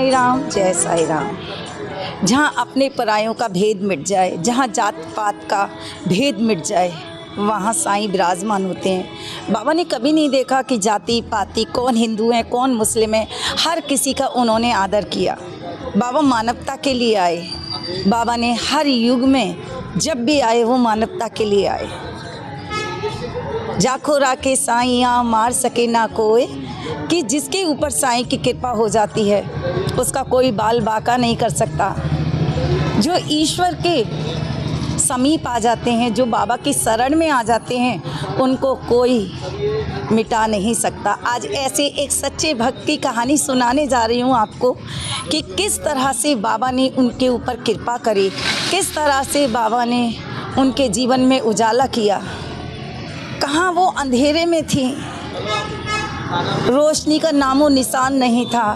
साई राम, जय साई राम। जहाँ अपने परायों का भेद मिट जाए, जहाँ जात पात का भेद मिट जाए, वहाँ साईं विराजमान होते हैं। बाबा ने कभी नहीं देखा कि जाति पाति, कौन हिंदू है कौन मुस्लिम है, हर किसी का उन्होंने आदर किया। बाबा मानवता के लिए आए। बाबा ने हर युग में जब भी आए वो मानवता के लिए आए। जाखो राखे साईं मार सके ना कोई, कि जिसके ऊपर साईं की कृपा हो जाती है उसका कोई बाल बाका नहीं कर सकता। जो ईश्वर के समीप आ जाते हैं, जो बाबा की शरण में आ जाते हैं, उनको कोई मिटा नहीं सकता। आज ऐसे एक सच्चे भक्त की कहानी सुनाने जा रही हूँ आपको कि किस तरह से बाबा ने उनके ऊपर कृपा करी, किस तरह से बाबा ने उनके जीवन में उजाला किया। कहाँ वो अंधेरे में थी, रोशनी का नामो निशान नहीं था,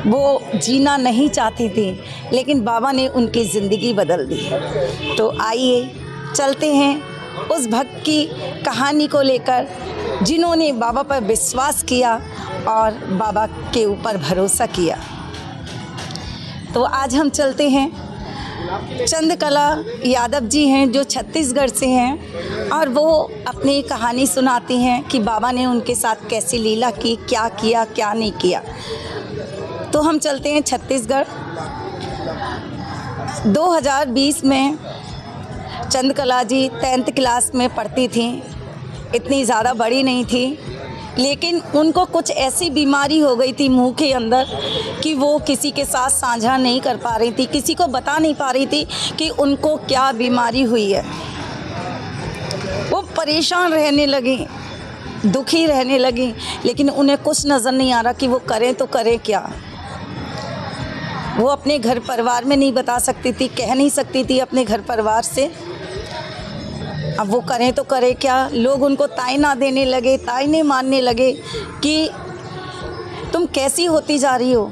वो जीना नहीं चाहती थी, लेकिन बाबा ने उनकी ज़िंदगी बदल दी। तो आइए चलते हैं उस भक्त की कहानी को लेकर जिन्होंने बाबा पर विश्वास किया और बाबा के ऊपर भरोसा किया। तो आज हम चलते हैं, चंद्रकला यादव जी हैं जो छत्तीसगढ़ से हैं और वो अपनी कहानी सुनाती हैं कि बाबा ने उनके साथ कैसी लीला की, क्या किया क्या नहीं किया। तो हम चलते हैं छत्तीसगढ़। 2020 में चंद्रकला जी 10th क्लास में पढ़ती थी। इतनी ज़्यादा बड़ी नहीं थी, लेकिन उनको कुछ ऐसी बीमारी हो गई थी मुंह के अंदर कि वो किसी के साथ साझा नहीं कर पा रही थी, किसी को बता नहीं पा रही थी कि उनको क्या बीमारी हुई है। वो परेशान रहने लगी, दुखी रहने लगी, लेकिन उन्हें कुछ नज़र नहीं आ रहा कि वो करें तो करें क्या। वो अपने घर परिवार में नहीं बता सकती थी, कह नहीं सकती थी अपने घर परिवार से। अब वो करें तो करें क्या। लोग उनको तायना देने लगे, तायने मारने लगे कि तुम कैसी होती जा रही हो,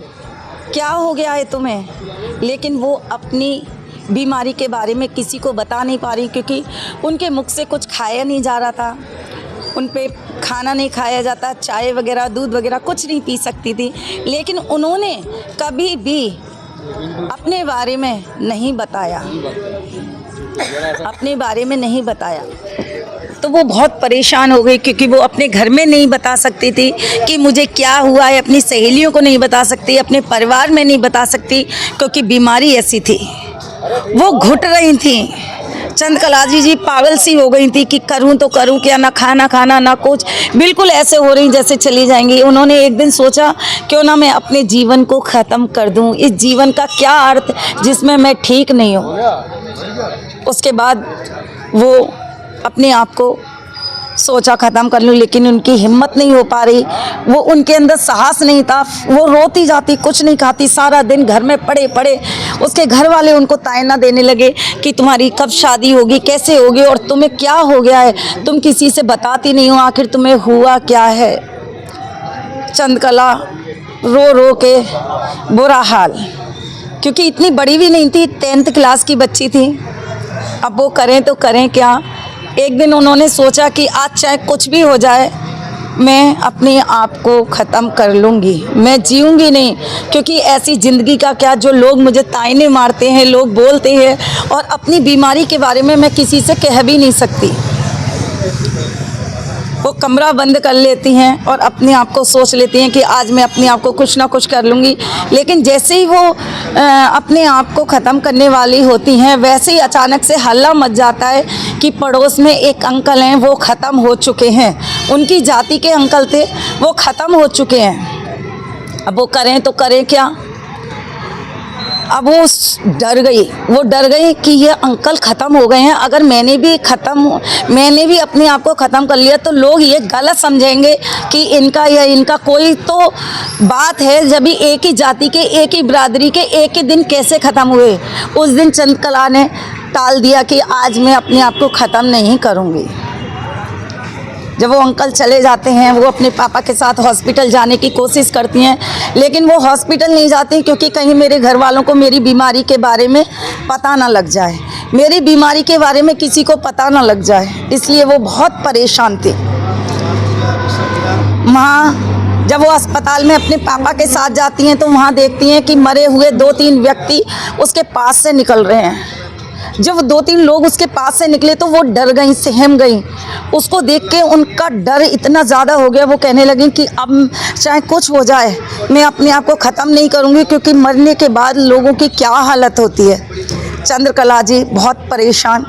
क्या हो गया है तुम्हें। लेकिन वो अपनी बीमारी के बारे में किसी को बता नहीं पा रही, क्योंकि उनके मुख से कुछ खाया नहीं जा रहा था, उन पे खाना नहीं खाया जाता, चाय वगैरह दूध वगैरह कुछ नहीं पी सकती थी। लेकिन उन्होंने कभी भी अपने बारे में नहीं बताया, अपने बारे में नहीं बताया। तो वो बहुत परेशान हो गई, क्योंकि वो अपने घर में नहीं बता सकती थी कि मुझे क्या हुआ है, अपनी सहेलियों को नहीं बता सकती, अपने परिवार में नहीं बता सकती, क्योंकि बीमारी ऐसी थी। वो घुट रही थी। चंद्रकला जी पागल सी हो गई थी कि करूं तो करूं क्या, ना खाना खाना ना कुछ, बिल्कुल ऐसे हो रही जैसे चली जाएंगी। उन्होंने एक दिन सोचा क्यों ना मैं अपने जीवन को ख़त्म कर दूं, इस जीवन का क्या अर्थ जिसमें मैं ठीक नहीं हूं। उसके बाद वो अपने आप को सोचा ख़त्म कर लूँ, लेकिन उनकी हिम्मत नहीं हो पा रही। वो उनके अंदर साहस नहीं था। वो रोती जाती, कुछ नहीं खाती, सारा दिन घर में पड़े पड़े। उसके घर वाले उनको तायना देने लगे कि तुम्हारी कब शादी होगी, कैसे होगी, और तुम्हें क्या हो गया है, तुम किसी से बताती नहीं हो, आखिर तुम्हें हुआ क्या है। चंद्रकला रो रो के बुरा हाल, क्योंकि इतनी बड़ी भी नहीं थी, 10th क्लास की बच्ची थी। अब वो करें तो करें क्या। एक दिन उन्होंने सोचा कि आज चाहे कुछ भी हो जाए, मैं अपने आप को ख़त्म कर लूँगी, मैं जीऊँगी नहीं, क्योंकि ऐसी ज़िंदगी का क्या जो लोग मुझे तायने मारते हैं, लोग बोलते हैं, और अपनी बीमारी के बारे में मैं किसी से कह भी नहीं सकती। वो कमरा बंद कर लेती हैं और अपने आप को सोच लेती हैं कि आज मैं अपने आप को कुछ ना कुछ कर लूँगी। लेकिन जैसे ही वो अपने आप को ख़त्म करने वाली होती हैं, वैसे ही अचानक से हल्ला मच जाता है कि पड़ोस में एक अंकल हैं, वो ख़त्म हो चुके हैं। उनकी जाति के अंकल थे, वो ख़त्म हो चुके हैं। अब वो करें तो करें क्या। अब वो डर गई कि ये अंकल ख़त्म हो गए हैं, अगर मैंने भी अपने आप को ख़त्म कर लिया तो लोग ये गलत समझेंगे कि इनका या इनका कोई तो बात है। जब भी एक ही जाति के, एक ही बिरादरी के एक ही दिन कैसे ख़त्म हुए। उस दिन चंद्रकला ने टाल दिया कि आज मैं अपने आप को ख़त्म नहीं करूँगी। जब वो अंकल चले जाते हैं, वो अपने पापा के साथ हॉस्पिटल जाने की कोशिश करती हैं, लेकिन वो हॉस्पिटल नहीं जाती, क्योंकि कहीं मेरे घर वालों को मेरी बीमारी के बारे में पता ना लग जाए, मेरी बीमारी के बारे में किसी को पता ना लग जाए। इसलिए वो बहुत परेशान थी। वहाँ जब वो अस्पताल में अपने पापा के साथ जाती हैं तो वहाँ देखती हैं कि मरे हुए 2-3 व्यक्ति उसके पास से निकल रहे हैं। जब 2-3 लोग उसके पास से निकले तो वो डर गई, सहम गई। उसको देख के उनका डर इतना ज़्यादा हो गया, वो कहने लगी कि अब चाहे कुछ हो जाए मैं अपने आप को ख़त्म नहीं करूँगी, क्योंकि मरने के बाद लोगों की क्या हालत होती है। चंद्रकला जी बहुत परेशान,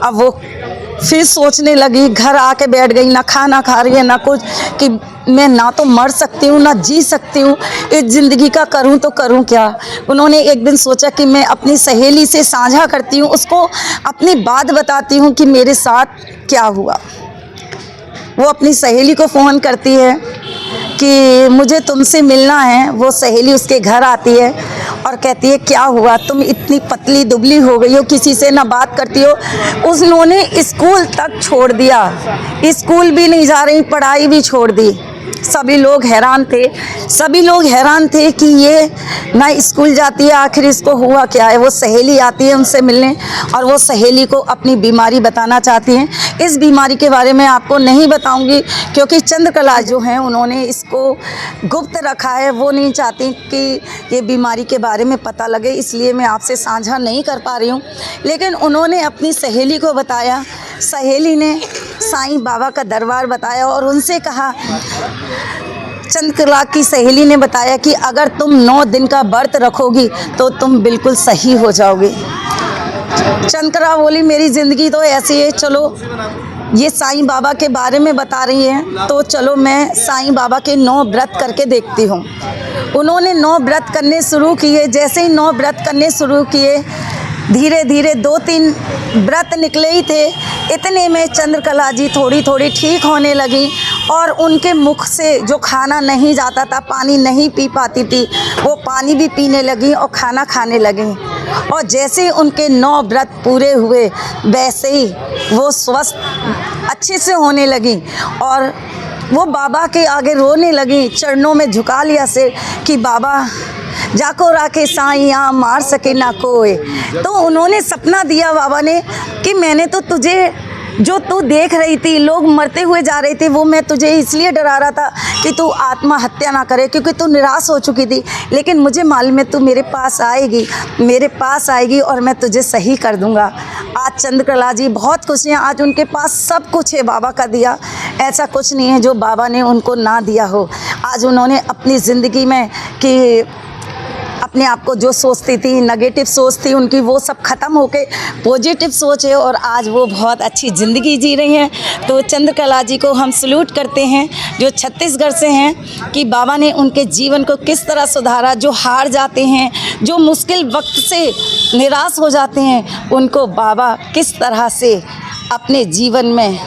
अब वो फिर सोचने लगी, घर आके बैठ गई, ना खाना खा रही है ना कुछ, कि मैं ना तो मर सकती हूँ ना जी सकती हूँ, इस ज़िंदगी का करूँ तो करूँ क्या। उन्होंने एक दिन सोचा कि मैं अपनी सहेली से साझा करती हूँ, उसको अपनी बात बताती हूँ कि मेरे साथ क्या हुआ। वो अपनी सहेली को फ़ोन करती है कि मुझे तुमसे मिलना है। वो सहेली उसके घर आती है और कहती है क्या हुआ, तुम इतनी पतली दुबली हो गई हो, किसी से ना बात करती हो। उन्होंने स्कूल तक छोड़ दिया, स्कूल भी नहीं जा रही, पढ़ाई भी छोड़ दी। सभी लोग हैरान थे कि ये ना स्कूल जाती है, आखिर इसको हुआ क्या है। वो सहेली आती है उनसे मिलने और वो सहेली को अपनी बीमारी बताना चाहती हैं। इस बीमारी के बारे में आपको नहीं बताऊंगी, क्योंकि चंद्रकला जो हैं उन्होंने इसको गुप्त रखा है। वो नहीं चाहती कि ये बीमारी के बारे में पता लगे, इसलिए मैं आपसे साझा नहीं कर पा रही हूँ। लेकिन उन्होंने अपनी सहेली को बताया, सहेली ने साईं बाबा का दरबार बताया और उनसे कहा, चंद्रकला की सहेली ने बताया कि अगर तुम 9 दिन का व्रत रखोगी तो तुम बिल्कुल सही हो जाओगी। चंद्रकला बोली मेरी ज़िंदगी तो ऐसी है, चलो ये साईं बाबा के बारे में बता रही हैं तो चलो मैं साईं बाबा के 9 व्रत करके देखती हूँ। उन्होंने 9 व्रत करने शुरू किए। जैसे ही 9 व्रत करने शुरू किए, धीरे धीरे 2-3 व्रत निकले ही थे, इतने में चंद्रकला जी थोड़ी थोड़ी ठीक होने लगी और उनके मुख से जो खाना नहीं जाता था, पानी नहीं पी पाती थी, वो पानी भी पीने लगी और खाना खाने लगी। और जैसे ही उनके 9 व्रत पूरे हुए वैसे ही वो स्वस्थ अच्छे से होने लगी और वो बाबा के आगे रोने लगी, चरणों में झुका लिया सिर कि बाबा जाको राके साईं मार सके ना कोई। तो उन्होंने सपना दिया बाबा ने कि मैंने तो तुझे, जो तू देख रही थी लोग मरते हुए जा रहे थे, वो मैं तुझे इसलिए डरा रहा था कि तू आत्महत्या ना करे, क्योंकि तू निराश हो चुकी थी। लेकिन मुझे मालूम है तू मेरे पास आएगी और मैं तुझे सही कर दूंगा। आज चंद्रकला जी बहुत खुश हैं, आज उनके पास सब कुछ है बाबा का दिया, ऐसा कुछ नहीं है जो बाबा ने उनको ना दिया हो। आज उन्होंने अपनी ज़िंदगी में कि अपने आप को जो सोचती थी, नेगेटिव सोच थी उनकी, वो सब ख़त्म होके पॉजिटिव सोच है और आज वो बहुत अच्छी ज़िंदगी जी रही हैं। तो चंद्रकला जी को हम सल्यूट करते हैं जो छत्तीसगढ़ से हैं, कि बाबा ने उनके जीवन को किस तरह सुधारा। जो हार जाते हैं, जो मुश्किल वक्त से निराश हो जाते हैं, उनको बाबा किस तरह से अपने जीवन में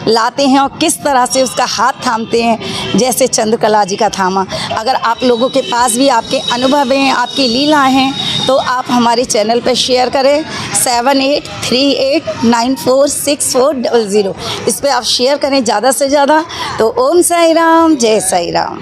लाते हैं और किस तरह से उसका हाथ थामते हैं, जैसे चंद्रकला जी का थामा। अगर आप लोगों के पास भी आपके अनुभव हैं, आपकी लीला हैं, तो आप हमारे चैनल पर शेयर करें 7838946400। इस पर आप शेयर करें ज़्यादा से ज़्यादा। तो ओम साई राम, जय साई राम।